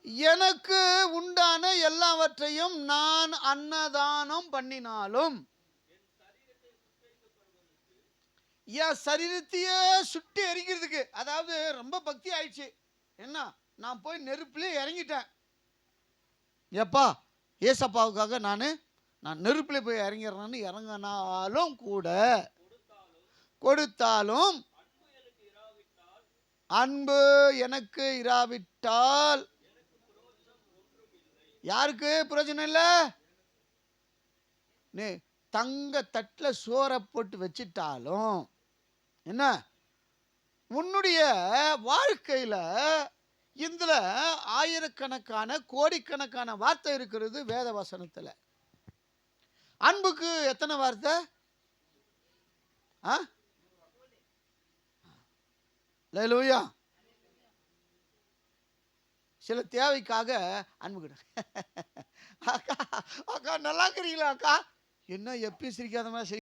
எனக்கு உண்டான எல்லாவற்றையும் நான் அன்னதானம் பண்ணினாலும் என் சரீரத்தையே சுட்டு எரிக்கிறதுக்கு, அதாவது ரொம்ப பக்தி ஆயிடுச்சு. என்ன, நான் போய் நெருப்புல இறங்கிட்டேன். எப்பா ஏசப்பாவுக்காக நான் நெருப்புல போய் இறங்கிறேன்னு இறங்கினாலும் கூட, கொடுத்தாலும் அன்பு எனக்கு இராவிட்டால் யாருக்கு பிரயோஜனம் இல்லை? நீ தங்க தட்டில் சோறை போட்டு வச்சிட்டாலும் என்ன, உன்னுடைய வாழ்க்கையில் இதில் ஆயிரக்கணக்கான கோடிக்கணக்கான வார்த்தை இருக்கிறது வேத வசனத்தில். அன்புக்கு எத்தனை வார்த்தை? அல்லேலூயா. சில தேவைக்காக அன்பு கிட்ட அக்கா அக்கா நல்லா இருக்கிறீங்களா அக்கா? என்ன எப்பயும் சிரிக்காத மாதிரி